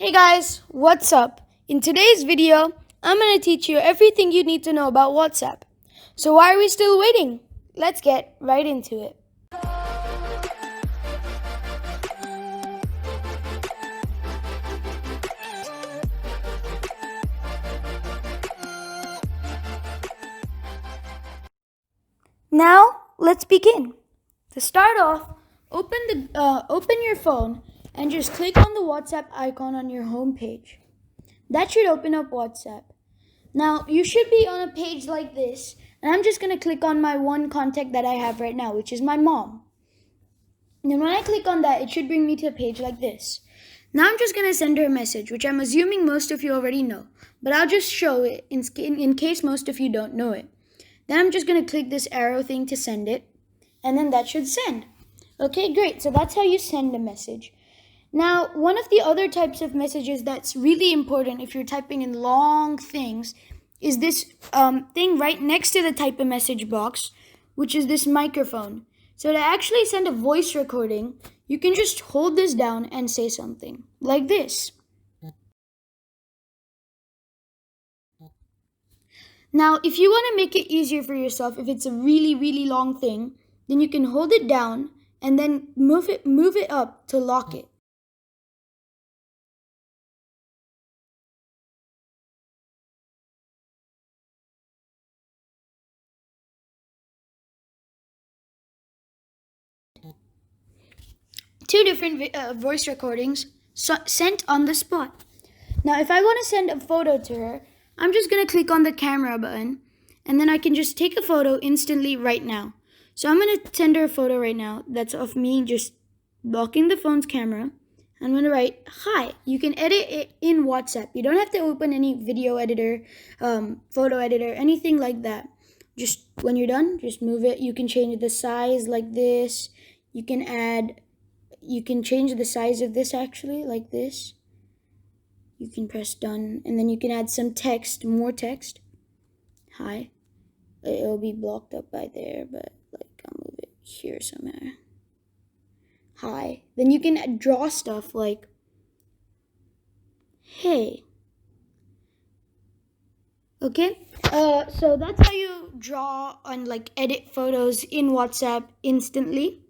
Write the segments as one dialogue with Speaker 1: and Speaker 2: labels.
Speaker 1: Hey guys, what's up? In today's video, I'm going to teach you everything you need to know about WhatsApp. So why are we still waiting? Let's get right into it. Now, let's begin. To start off, open your phone and just click on the WhatsApp icon on your home page. That should open up WhatsApp. Now, you should be on a page like this, and I'm just going to click on my one contact that I have right now, which is my mom. And when I click on that, it should bring me to a page like this. Now I'm just going to send her a message, which I'm assuming most of you already know, but I'll just show it in case most of you don't know it. Then I'm just going to click this arrow thing to send it, and then that should send. Okay, great. So that's how you send a message. Now, one of the other types of messages that's really important if you're typing in long things is this thing right next to the type a message box, which is this microphone. So to actually send a voice recording, you can just hold this down and say something like this. Now, if you want to make it easier for yourself, if it's a really, really long thing, then you can hold it down and then move it up to lock it. Two different voice recordings sent on the spot. Now, if I want to send a photo to her, I'm just going to click on the camera button, and then I can just take a photo instantly right now. So I'm going to send her a photo right now that's of me just blocking the phone's camera. I'm going to write, hi. You can edit it in WhatsApp. You don't have to open any video editor, photo editor, anything like that. Just when you're done, just move it. You can change the size like this. You can change the size of this actually like this. You can press done, and then you can add some text, more text. Hi. It'll be blocked up by there, but I'll move it here somewhere. Hi. Then you can draw stuff like, hey. Okay? So that's how you draw and edit photos in WhatsApp instantly.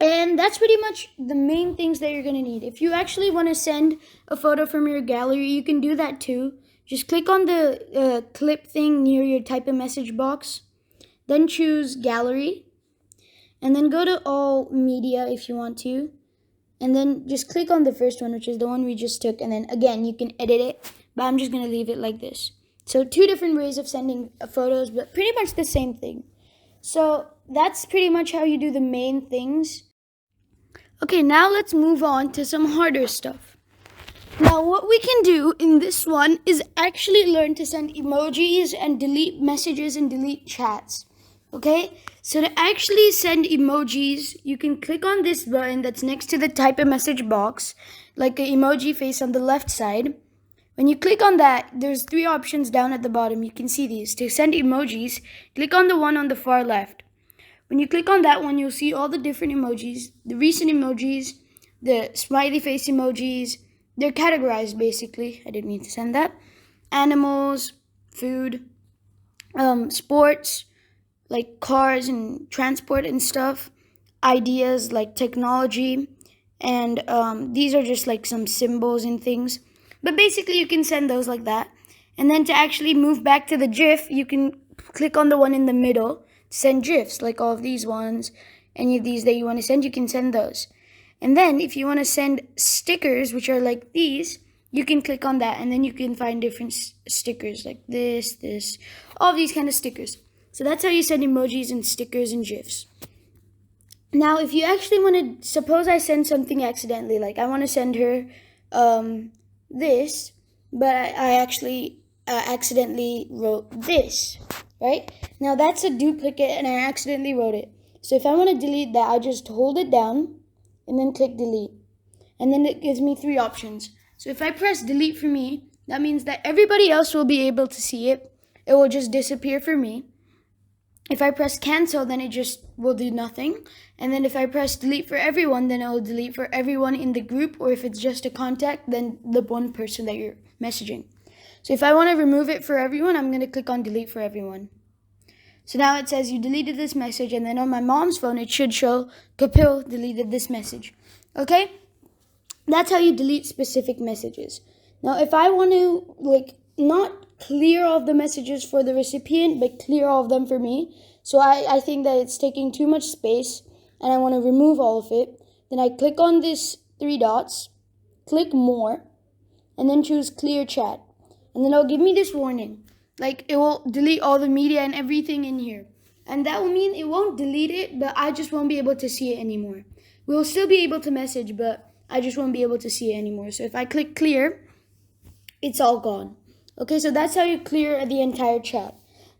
Speaker 1: And that's pretty much the main things that you're going to need. If you actually want to send a photo from your gallery, you can do that too. Just click on the clip thing near your type a message box. Then choose gallery. And then go to all media if you want to. And then just click on the first one, which is the one we just took. And then again, you can edit it. But I'm just going to leave it like this. So two different ways of sending photos, but pretty much the same thing. So that's pretty much how you do the main things. Okay, now let's move on to some harder stuff. Now, what we can do in this one is actually learn to send emojis and delete messages and delete chats. Okay, so to actually send emojis, you can click on this button that's next to the type a message box, like an emoji face on the left side. When you click on that, there's three options down at the bottom. You can see these. To send emojis, click on the one on the far left. When you click on that one, you'll see all the different emojis, the recent emojis, the smiley face emojis. They're categorized basically. I didn't mean to send that. Animals, food, sports, like cars and transport and stuff. Ideas like technology. And these are just like some symbols and things. But basically you can send those like that. And then to actually move back to the GIF, you can click on the one in the middle. Send GIFs, like all of these ones. Any of these that you want to send, you can send those. And then if you want to send stickers, which are like these, you can click on that, and then you can find different stickers like this, all of these kind of stickers. So that's how you send emojis and stickers and GIFs. Now, if you actually want to, suppose I send something accidentally, like I want to send her this, but I actually accidentally wrote this. Right? Now that's a duplicate and I accidentally wrote it. So if I want to delete that, I just hold it down and then click delete. And then it gives me three options. So if I press delete for me, that means that everybody else will be able to see it. It will just disappear for me. If I press cancel, then it just will do nothing. And then if I press delete for everyone, then it will delete for everyone in the group, or if it's just a contact, then the one person that you're messaging. So if I want to remove it for everyone, I'm going to click on delete for everyone. So now it says you deleted this message, and then on my mom's phone, it should show Kapil deleted this message. Okay? That's how you delete specific messages. Now, if I want to, not clear all of the messages for the recipient, but clear all of them for me, so I think that it's taking too much space, and I want to remove all of it, then I click on this 3 dots, click more, and then choose clear chat. And then it'll give me this warning. It will delete all the media and everything in here. And that will mean it won't delete it, but I just won't be able to see it anymore. We'll still be able to message, but I just won't be able to see it anymore. So if I click clear, it's all gone. Okay, so that's how you clear the entire chat.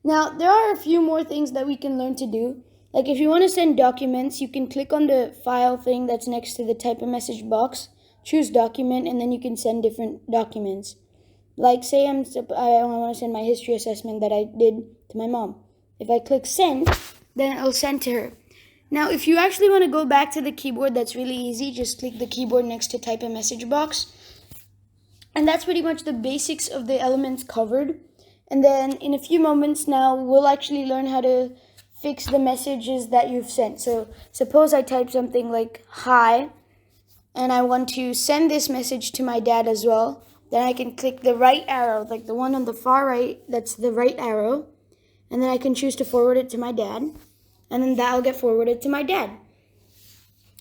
Speaker 1: Now, there are a few more things that we can learn to do. Like if you want to send documents, you can click on the file thing that's next to the type a message box, choose document, and then you can send different documents. Like say I want to send my history assessment that I did to my mom. If I click send, then it'll send to her. Now, if you actually want to go back to the keyboard, that's really easy. Just click the keyboard next to type a message box. And that's pretty much the basics of the elements covered. And then in a few moments now, we'll actually learn how to fix the messages that you've sent. So suppose I type something like hi, and I want to send this message to my dad as well. Then I can click the right arrow, like the one on the far right, that's the right arrow. And then I can choose to forward it to my dad. And then that'll get forwarded to my dad.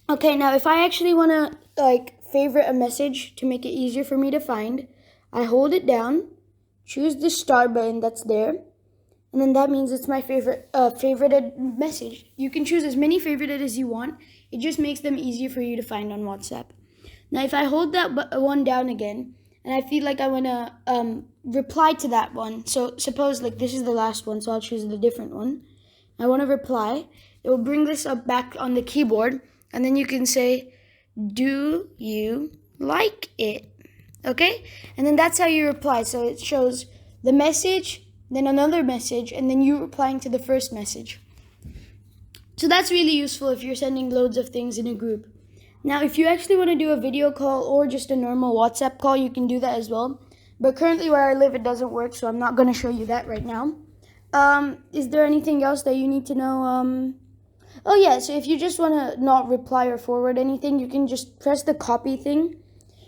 Speaker 1: Okay, now if I actually want to favorite a message to make it easier for me to find, I hold it down, choose the star button that's there, and then that means it's my favorited message. You can choose as many favorited as you want. It just makes them easier for you to find on WhatsApp. Now if I hold that one down again, and I feel like I want to reply to that one. So suppose this is the last one, so I'll choose the different one. I want to reply. It will bring this up back on the keyboard, and then you can say, do you like it? Okay? And then that's how you reply. So it shows the message, then another message, and then you replying to the first message. So that's really useful if you're sending loads of things in a group. Now, if you actually want to do a video call or just a normal WhatsApp call, you can do that as well. But currently where I live, it doesn't work, so I'm not going to show you that right now. Is there anything else that you need to know? Oh yeah, so if you just want to not reply or forward anything, you can just press the copy thing.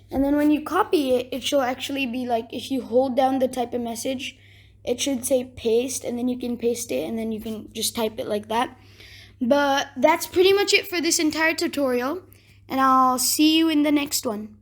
Speaker 1: And then when you copy it, it should actually be if you hold down the type of message, it should say paste, and then you can paste it, and then you can just type it like that. But that's pretty much it for this entire tutorial. And I'll see you in the next one.